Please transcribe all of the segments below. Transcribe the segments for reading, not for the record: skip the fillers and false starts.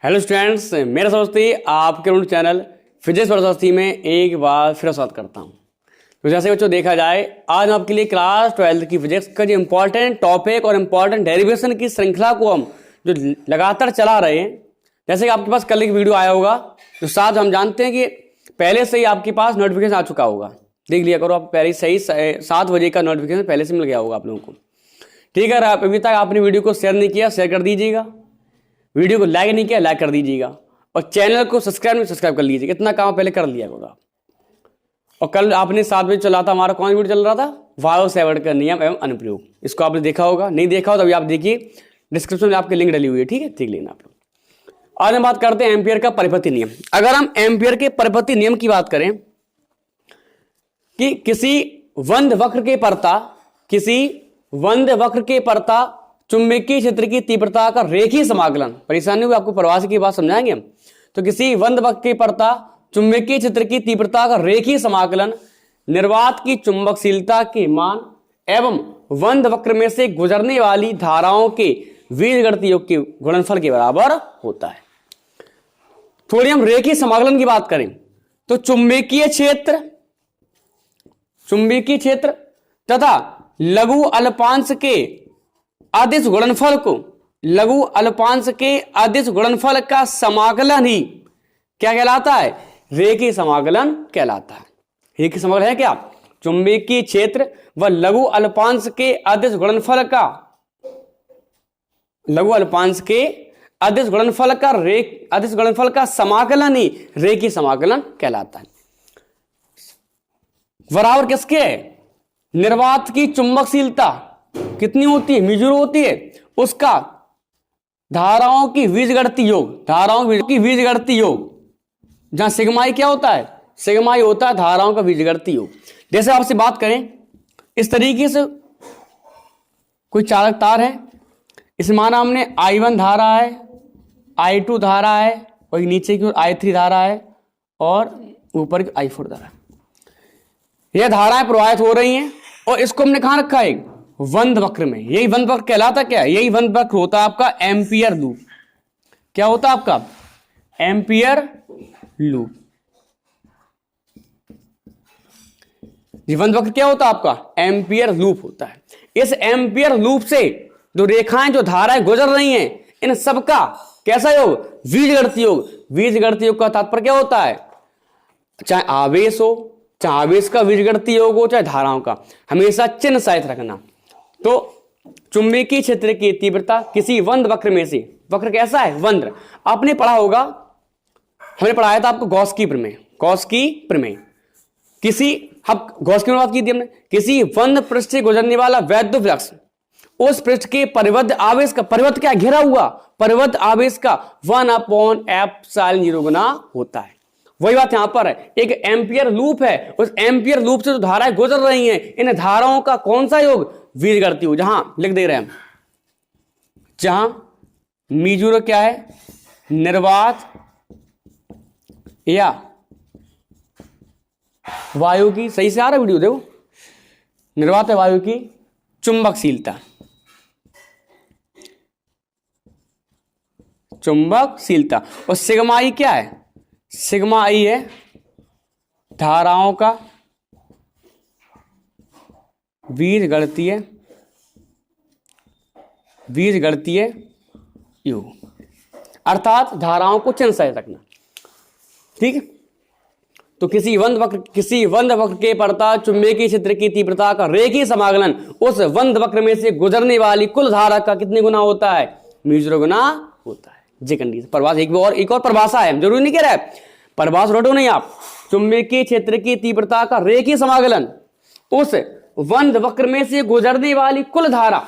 Hello students, मेरा दोस्ती आपके रूट चैनल फिजिक्स और दोस्ती में एक बार फिर स्वागत करता हूं। तो जैसे बच्चों देखा जाए, आज आपके लिए क्लास 12 की फिजिक्स का जो इंपॉर्टेंट टॉपिक और इंपॉर्टेंट डेरिवेशन की श्रृंखला को हम जो लगातार चला रहे हैं। जैसे कि आपके पास कल एक वीडियो आया होगा, तो साथ हम जानते हैं कि पहले से ही आपके पास नोटिफिकेशन आ चुका होगा। देख लिया करो, आप पहले सही 7 बजे का नोटिफिकेशन पहले से मिल गया होगा आप लोगों को। ठीक है, आप अभी तक आपने वीडियो को शेयर नहीं किया, शेयर कर दीजिएगा। वीडियो को लाइक नहीं किया, लाइक कर दीजिएगा। और चैनल को सब्सक्राइब कर लीजिएगा। इतना काम पहले कर लिया होगा। और कल आपने 7 बजे चला था, हमारा कौन वीडियो चल रहा था? वायो-सैवर्ट का नियम एवं अनुप्रयोग। इसको आपने देखा होगा, नहीं देखा हो तो अभी आप देखिए, डिस्क्रिप्शन में आपकी लिंक डली हुई है। ठीक है, देख लेना आप लोग। आज हम बात करते हैं एम्पियर का परिपथी नियम। अगर हम एम्पियर के परिपथी नियम की बात करें कि किसी वंद वक्र के परता चुंबकीय क्षेत्र की तीव्रता का रेखीय समाकलन, परेशानी हुई आपको प्रवास की बात समझाएंगे हम। तो किसी वंद वक्र के परता चुंबकीय क्षेत्र की तीव्रता का रेखीय समाकलन निर्वात की चुंबकशीलता के मान एवं वंद वक्र में से गुजरने वाली धाराओं के बीजगणितीय योग के गुणनफल के बराबर होता है। थोड़ी हम रेखीय समाकलन की बात करें तो चुंबकीय क्षेत्र तथा लघु अल्पांश के अदिश गुणनफल का समाकलन ही क्या कहलाता है? रेखीय समाकलन कहलाता है। रेखीय समाकलन है क्या? चुंबकीय क्षेत्र व लघु अल्पांश के अदिश गुणनफल का समाकलन ही रेखीय समाकलन कहलाता है। बराबर किसके है? निर्वात की चुंबकशीलता कितनी होती है? म्यू 0 होती है। उसका धाराओं की बीजगणितीय योग, जहां सिग्माई क्या होता है? सिग्माई होता है धाराओं का बीजगणितीय योग। जैसे आपसे बात करें, इस तरीके से कोई चालक तार है, इस माना हमने I1 धारा है, I2 धारा है, और नीचे की ओर I3 धारा है, और ऊपर की I4 धारा है। यह धाराएं प्रवाहित हो रही हैं, और इसको हमने कहां रखा है? वंद वक्र में। यही वंद वक्र कहलाता क्या है? यही वंद वक्र होता है आपका एम्पियर लूप। क्या होता है आपका? Ampere loop. ये वंद वक्र क्या होता है आपका? एम्पियर लूप होता है। इस एम्पियर लूप से जो रेखाएं, जो धाराएं गुजर रही हैं, इन सबका कैसा योग? बीजगणितीय योग। बीजगणितीय योग का तात्पर्य क्या होता है? चाहे आवेश हो, चाहे आवेश का बीजगणितीय योग हो, चाहे धाराओं का, हमेशा चिन्ह सहित रखना। तो चुंबकीय क्षेत्र की तीव्रता किसी वंद वक्र में से, वक्र कैसा है? वंद्र। आपने पढ़ा होगा, हमने पढ़ाया था आपको गॉस की प्रमेय। गॉस की प्रमेय बात की थी हमने। किसी वंद पृष्ठ से गुजरने वाला वैद्युत फ्लक्स उस पृष्ठ के परिबद्ध आवेश का, परिबद्ध क्या? घिरा हुआ, परिबद्ध आवेश का 1/ε0 गुना होता है। वही बात यहां पर है। एक एम्पियर लूप है, उस एम्पियर लूप से जो धाराएं गुजर रही हैं, इन धाराओं का कौन सा योग? बीजगणितीय योग। जहां लिख दे रहे हैं, जहां म्यू क्या है? निर्वात या वायु की, सही से आ रहा है वीडियो देखो, निर्वात या वायु की चुंबकशीलता और सिग्मा ई क्या है? सिग्मा ई है धाराओं का बीजगणितीय योग, अर्थात धाराओं को चिन्ह सहित रखना। ठीक है, तो किसी वंद वक्र के परता चुंबकीय क्षेत्र की तीव्रता का रेखीय समाकलन उस वंद वक्र में से गुजरने वाली कुल धारा का कितने गुना होता है? म्यू 0 गुना होता है। जी कंडीशन। परिभाषा एक और परिभाषा है, जरूरी नहीं कह रहा है, परिभाषा रटो नहीं आप। चुंबकीय क्षेत्र की तीव्रता का रेखीय समाकलन उस वंद वक्र में से गुजरने वाली कुल धारा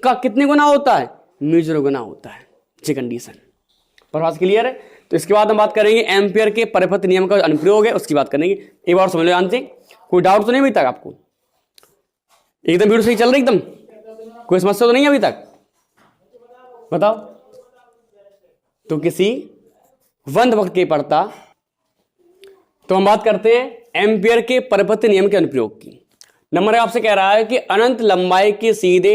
का कितने गुना होता है? म्यू 0 गुना होता है। जी कंडीशन। परिभाषा क्लियर है? तो इसके बाद हम बात करेंगे एम्पियर के परिपथ नियम का अनुप्रयोग है, उसकी बात करेंगे। एक बार समझ लो ध्यान से, कोई डाउट तो नहीं अभी तक आपको? एकदम वीडियो सही चल रही, एकदम कोई समस्या तो नहीं है अभी तक? बताओ। तो किसी वंद वक्र के परता, तो हम बात करते हैं एम्पियर के परिपथ नियम के अनुप्रयोग की। नंबर आपसे कह रहा है कि अनंत लंबाई के सीधे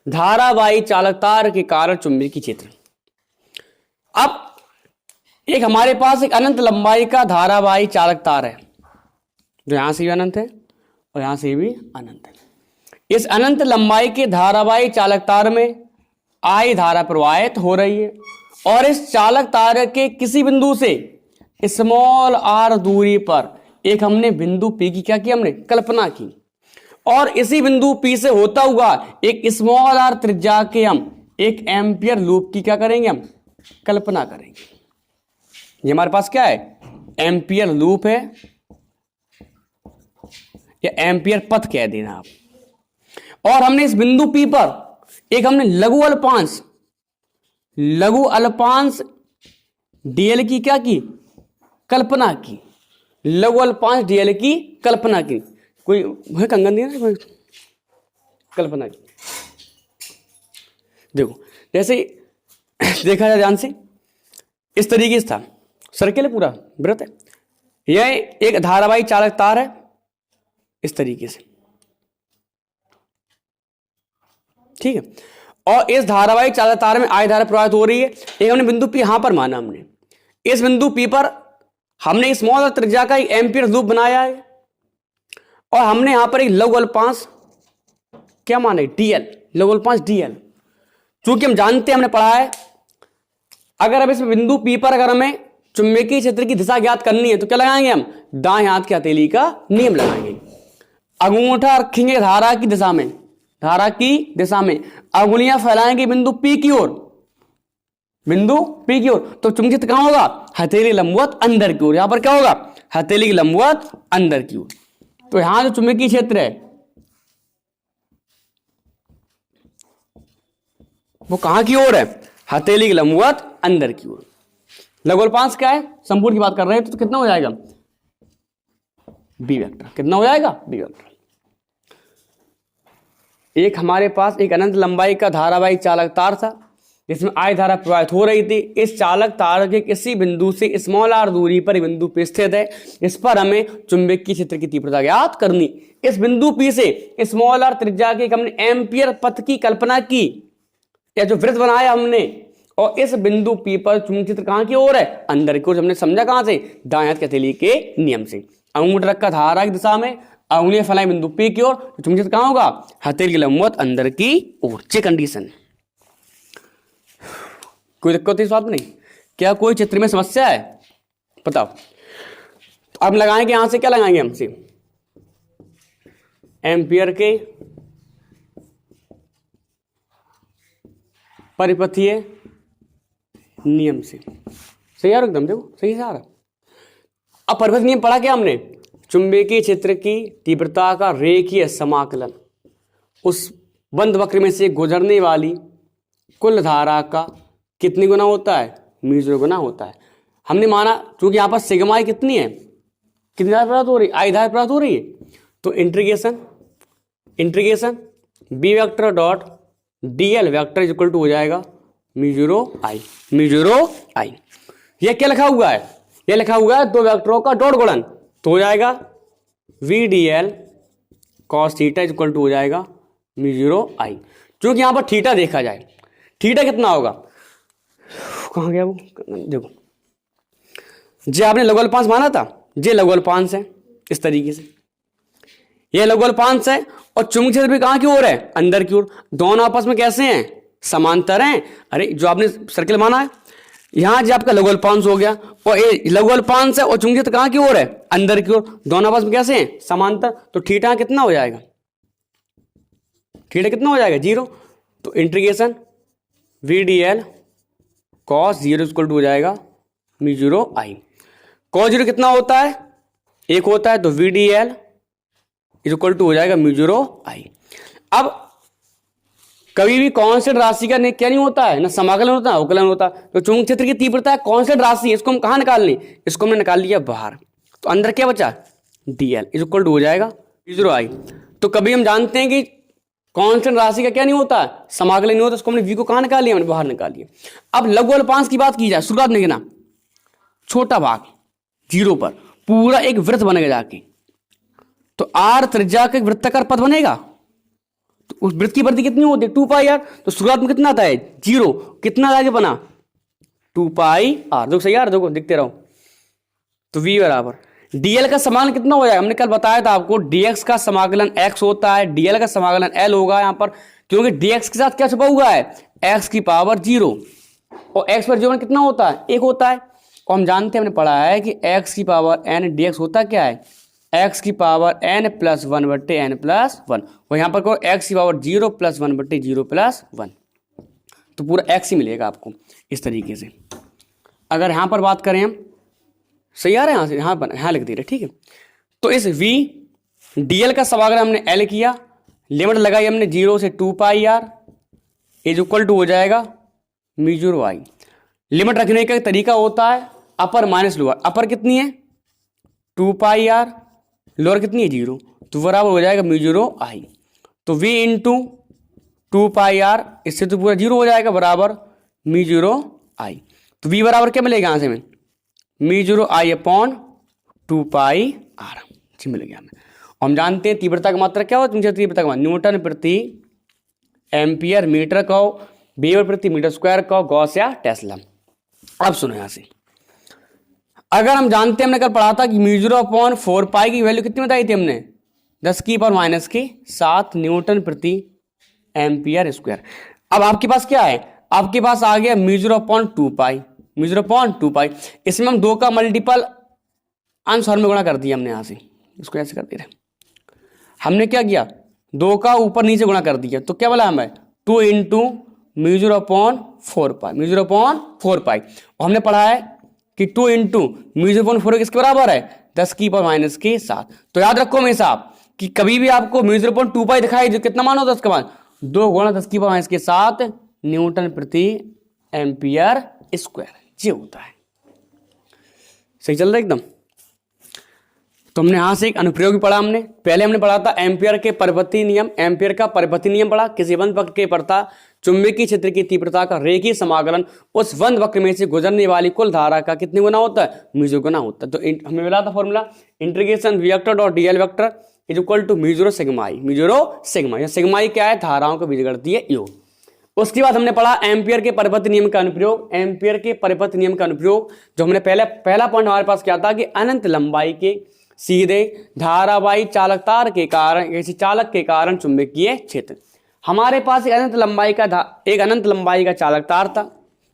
धारावाही चालक तार के कारण चुंबकीय क्षेत्र। अब एक हमारे पास एक अनंत लंबाई का धारावाही चालक तार है, जो यहां से भी अनंत है और यहां से भी अनंत है। इस अनंत लंबाई के धारावाही चालक तार में I धारा प्रवाहित हो रही है और इस चालक तार के किसी बिंदु से स्मॉल r दूरी पर एक हमने बिंदु P की क्या की, हमने कल्पना की, और इसी बिंदु P से होता हुआ एक स्मॉल r त्रिज्या के हम एक एम्पियर लूप की क्या करेंगे, हम कल्पना करेंगे। ये हमारे पास क्या है, एम्पियर लूप है या एम्पियर पथ कह देना आप। और हमने इस बिंदु P पर एक हमने लघु अल्पांश dl की क्या की, कल्पना की, लघु अल्पांश dl की कल्पना की। कोई है कंगन दिया ना, कोई कल्पना की। देखो जैसे देखा जाए ध्यान से, इस तरीके से था, सर्किल है पूरा, वृत्त है, यह एक धारावाही चालक तार है इस तरीके से, ठीक है। और इस धारावाही चालक तार में I धारा प्रवाहित हो रही है। एक हमने बिंदु P यहां पर माना, हमने इस बिंदु P पर हमने स्मॉल त्रिज्या का एक एम्पियर लूप बनाया है और हमने यहां पर एक लघु अल्पांश क्या माना है, dl, लघु अल्पांश dl। चूंकि हम जानते हैं, हमने पढ़ा है, अगर अब इस बिंदु P पर अगर हमें चुंबकीय क्षेत्र की दिशा ज्ञात करनी है तो क्या लगाएंगे, हम दाएं हाथ की हथेली का नियम लगाएंगे। अंगूठा रखेंगे धारा की दिशा में, धारा की दिशा में अंगुलियां फैलाएंगे बिंदु P की ओर, बिंदु P की ओर, तो चुंबकीय क्षेत्र कहां होगा, हथेली लंबवत अंदर की ओर। यहां पर क्या होगा, हथेली लंबवत अंदर की ओर। तो यहां जो चुंबकीय क्षेत्र है वो कहां की ओर है, हथेली की लंबवत अंदर की ओर। लघु अल्पांश क्या है, संपूर्ण की बात कर रहे हैं, तो कितना हो जाएगा, बी वेक्टर। कितना हो जाएगा, बी वेक्टर। एक हमारे पास एक अनंत लंबाई का धारावाही चालक तार था जिसमें I धारा प्रवाहित हो रही थी। इस चालक तार के किसी बिंदु से स्मॉल r दूरी पर बिंदु P स्थित है। इस पर हमें चुंबकीय क्षेत्र की तीव्रता ज्ञात करनी। इस बिंदु P से स्मॉल r त्रिज्या के हमने एम्पियर पथ की कल्पना की, या जो वृत्त बनाया हमने, और इस बिंदु P पर चुंबकीय क्षेत्र कहां की ओर है, अंदर की ओर। हमने समझा कहां से, दाएं हाथ की हथेली के नियम से। अंगूठा रखा धारा की दिशा में, अंगुलियां फैलाई बिंदु P की ओर, तो चुंबकीय क्षेत्र कहां होगा, हथेली की लंबवत अंदर की ओर। ये कंडीशन। कोई दिक्कत इस बात में नहीं? क्या कोई चित्र में समस्या है, बताओ। तो अब लगाएंगे यहां से, क्या लगाएंगे हमसे, एम्पियर के परिपथीय नियम से। सही आ रहा एकदम, देखो सही से आ रहा। अब परिपथीय नियम पढ़ा क्या हमने, चुंबकीय क्षेत्र की तीव्रता का रेखीय समाकलन उस बंद वक्र में से गुजरने वाली कुल धारा का कितनी गुना होता है, म्यू गुना होता है। हमने माना क्योंकि यहां पर सिग्मा कितनी है, कितनी धारा प्राप्त हो रही है, I धारा प्राप्त हो रही है, तो integration B vector dot dl vector is equal to हो जाएगा म्यू I। ये क्या लिखा हुआ है, ये लिखा हुआ है दो वेक्टरों का डॉट गुणन, तो हो जाएगा VDL cos theta is equal to हो जाएगा म्यू I। क्योंकि यहां पर थीटा देखा जाए, थीटा कितना होगा, कहां गया वो, देखो जे आपने लघु अल्पांश माना था, जे लघु अल्पांश है इस तरीके से, ये लघु अल्पांश है और चुंबकीय क्षेत्र भी कहां की ओर है, अंदर की ओर। दोनों आपस में कैसे हैं, समांतर हैं। अरे जो आपने सर्किल माना है, यहां जो आपका लघु अल्पांश हो गया और ये लघु अल्पांश है और चुंबकीय क्षेत्र कहां की ओर है, अंदर की ओर। दोनों आपस में कैसे हैं, समांतर। तो थीटा कितना हो जाएगा, थीटा कितना हो जाएगा, 0। तो integration VDL cos 0 equal to हो जाएगा म्यू I। cos 0 कितना होता है, 1 होता है, तो VDL इक्वल टू हो जाएगा म्यू I। अब कभी भी कांस्टेंट राशि का क्या नहीं होता है, ना समाकलन होता है अवकलन होता है। तो चुंबकीय क्षेत्र की तीव्रता कांस्टेंट राशि है, इसको हम कहां निकाल लें, इसको हमने निकाल लिया बाहर। तो अंदर क्या बचा, DL इक्वल टू हो जाएगा म्यू I। तो कभी हम जानते हैं कि कांस्टेंट राशि का क्या नहीं होता है, समाकलन नहीं होता, उसको हमने V को कहां निकाल लिया, हमने बाहर निकाल लिया। अब लघु अल्पांश की बात की जाए, शुरुआत में गिना छोटा भाग 0 पर पूरा एक वृत्त बनेगा जाके, तो R त्रिज्या का एक वृत्ताकार पथ बनेगा। तो उस वृत्त की परिधि कितनी होती है, 2 पाई r। तो शुरुआत में कितना आता है, 0। कितना आगे बना, 2 पाई आर। देखो सही यार, देखो दिखते रहो। तो v बराबर dl का समाकलन कितना हो जाएगा, हमने कल बताया था आपको dx का समाकलन x होता है, dl का समाकलन l होगा यहाँ पर, क्योंकि dx के साथ क्या छुपा हुआ है, x की पावर 0, और x पर 0 कितना होता है, 1 होता है। और हम जानते हैं, हमने पढ़ा है कि x की पावर n dx होता क्या है, x की पावर n प्लस 1 बट्टे n प्लस 1, और यहाँ पर को x की पावर 0 प्लस 1 बट्टे 0 प्लस 1, तो पूरा x ही मिलेगा आपको इस तरीके से। अगर यहाँ पर बात करें हम, सही आ रहा है यहाँ से, यहाँ लिख दे रहे, ठीक है। तो इस v dl का समाकलन हमने l किया, लिमिट लगाई हमने 0 से 2 pi are is equal to हो जाएगा म्यू आई। लिमिट रखने का तरीका होता है अपर माइनस लोअर, अपर कितनी है 2 पाई आर, लोअर कितनी है 0, तो बराबर हो जाएगा म्यू आई। तो v इंटू 2 पाई आर, इससे तो पूरा 0 हो जाएगा, बराबर म्यू आई। तो v बराबर क्या मिलेगा यहाँ से हमें, mu I upon 2 pi r, जी मिल गया हमें। और हम जानते हैं तीव्रता का मात्रा क्या होता है, तीव्रता का मात्रा न्यूटन प्रति एम्पियर मीटर कहो, वेबर प्रति मीटर स्क्वायर कहो, गॉस या टेस्ला। अब सुनो यहाँ से, अगर हम जानते हैं, हमने कल पढ़ा था कि म्यू अपॉन 4 पाई की वैल्यू कितनी बताई थी हमने, 10 की पावर माइनस के 7 न्यूटन प्रति एम्पियर स्क्वायर। अब आपके पास क्या है, आपके पास आ गया म्यू अपॉन 2 पाई, म्यू अपॉन 2 पाई, इसमें हम 2 का मल्टीपल अंश हर में गुणा कर दिया हमने, यहाँ से इसको ऐसे कर दे रहे, हमने क्या किया 2 का ऊपर नीचे गुणा कर दिया, तो क्या बोला हमें 2 इंटू म्यू अपॉन 4 पाई, म्यू अपॉन 4 पाई। और हमने पढ़ा है कि 2 इंटू म्यू अपॉन 4 किसके बराबर है, 10 की पावर माइनस के 7। तो याद रखो हमेशा कि कभी भी आपको म्यू अपॉन 2 पाई दिखाई जो कितना मान होता है उसका मान 2 गुणा 10 की पावर माइनस के 7 न्यूटन प्रति एम्पियर स्क्वायर, ये होता है। सही चल रहा है एकदम। तो हमने यहां से एक अनुप्रयोग भी पढ़ा, हमने पहले हमने पढ़ा था एम्पियर के परिपथी नियम, एम्पियर का परिपथी नियम पढ़ा, किसी बंद वक्र के पड़ता चुंबकीय क्षेत्र की तीव्रता का रेखीय समाकलन उस बंद वक्र में से गुजरने वाली कुल धारा का कितने गुना होता है, म्यू गुना होता है। तो हमें मिला था formula integration B vector dot DL vector is equal to mu sigma I, mu sigma, या सिग्मा आई क्या है, धाराओं को बीजगणितीय योग। उसके बाद हमने पढ़ा एम्पियर के परिपथ नियम का अनुप्रयोग, एम्पियर के परिपथ नियम का अनुप्रयोग जो हमने पहला पॉइंट हमारे पास क्या था कि अनंत लंबाई के सीधे धारावाही चालक तार के कारण, किसी चालक के कारण चुंबकीय क्षेत्र। हमारे पास एक अनंत लंबाई का चालक तार था,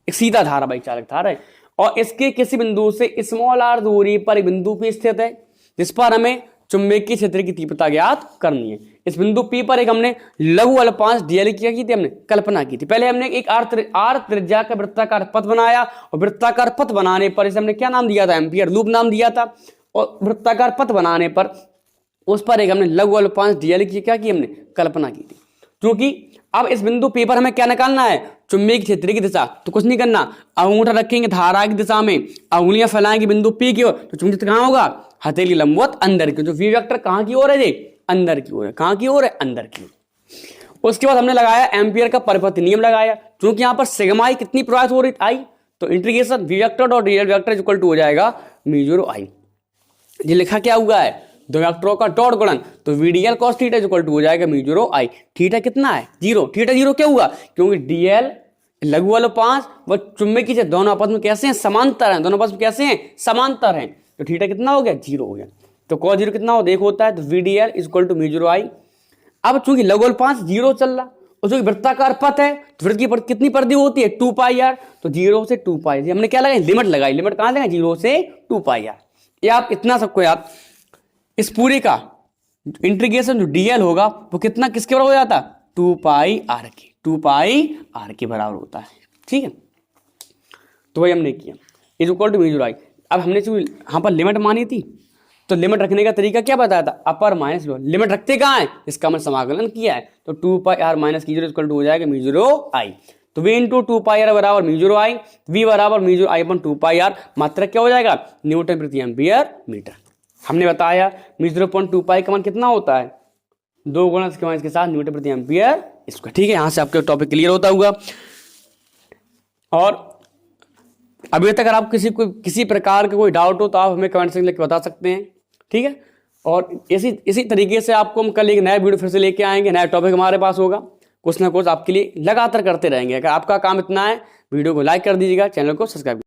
एक सीधा धारावाही चालक तार है, और इसके किसी बिंदु से स्मॉल आर दूरी पर एक बिंदु P स्थित है जिस पर हमें चुंबकीय क्षेत्र की तीव्रता ज्ञात करनी है। इस बिंदु P पर एक हमने लघु अल्पांश dl क्या की थी, हमने कल्पना की थी। पहले हमने एक आर त्रिज्या का वृत्ताकार पथ बनाया, और वृत्ताकार पथ बनाने पर इसे हमने क्या नाम दिया था, एम्पियर लूप नाम दिया था। और वृत्ताकार पथ बनाने पर उस पर एक हमने लघु अल्पांश dl की क्या की, हमने कल्पना की थी। क्योंकि अब इस बिंदु P पर हमें क्या निकालना है, चुंबकीय क्षेत्र की दिशा, तो कुछ नहीं करना, अंगूठा रखेंगे धारा की दिशा में, उंगलियां फैलाएंगे बिंदु P की ओर, तो चुंबकीय क्षेत्र कहां होगा, हथेली लंबवत अंदर की। जो वी वेक्टर कहां की ओर है, जी अंदर की ओर है, कहां की ओर है, अंदर की ओर। उसके बाद हमने लगाया एम्पियर का परिपथ नियम लगाया, क्योंकि यहां पर सिग्मा आई कितनी प्रवाहित हो रही आई, तो integration B vector dot DL vector equal to हो जाएगा म्यू आई। ये लिखा क्या हुआ है, दो वेक्टरों का डॉट गुणन, तो BDL cos theta equal to हो जाएगा म्यू आई। थीटा कितना है 0, थीटा 0 क्या हुआ, क्योंकि डीएल लघु अल्पांश व चुंबकीय क्षेत्र दोनों आपस में कैसे हैं, समांतर हैं, दोनों आपस में कैसे हैं, समांतर हैं। तो थीटा कितना हो गया 0 हो गया। तो कॉस 0 कितना हो देखो होता है, तो वीडीएल इक्वल टू म्यू आई। अब चूंकि लघु अल्पांश 0 चल रहा और चूंकि वृत्ताकार पथ है, तो वृत्त की कितनी परिधि होती है 2 पाई आर, तो 0 से 2 पाई, हमने क्या लगाई, लिमिट लगाई। लिमिट कहां लगाई, 0 से 2 पाई आर। ये आप इतना सबको याद, इस पूरे का इंटीग्रेशन जो डीएल होगा वो कितना किसके बराबर हो जाता, 2 पाई आर के, 2 पाई आर के बराबर होता है, ठीक है। तो वही हमने किया इज इक्वल टू म्यू आई। अब हमने जो यहाँ पर लिमिट मानी थी, तो लिमिट रखने का तरीका क्या बताया था, अपर माइनस लोअर। लिमिट रखते कहाँ है, इसका हमने समाकलन किया है, तो 2 पाई आर माइनस की 0 इक्वल टू हो जाएगा म्यू आई। तो वी इंटू 2 पाई आर बराबर म्यू आई, वी बराबर mu I upon 2 pi R, मात्रा क्या हो जाएगा, न्यूटन प्रति एम्पियर मीटर। हमने बताया म्यू अपॉन 2 पाई का मान कितना होता है, 2 गुणा इसके साथ न्यूटन प्रति एम्पियर स्क्वायर, ठीक है। यहां से आपके टॉपिक क्लियर होता होगा। और अभी तक अगर आप किसी प्रकार का कोई डाउट हो तो आप हमें कमेंट सेक्शन में बता सकते हैं, ठीक है। और इसी तरीके से आपको हम कल एक नया वीडियो फिर से लेके आएंगे, नया टॉपिक हमारे पास होगा, कुछ ना कुछ आपके लिए लगातार करते रहेंगे। अगर आपका काम इतना है वीडियो को लाइक कर दीजिएगा, चैनल को सब्सक्राइब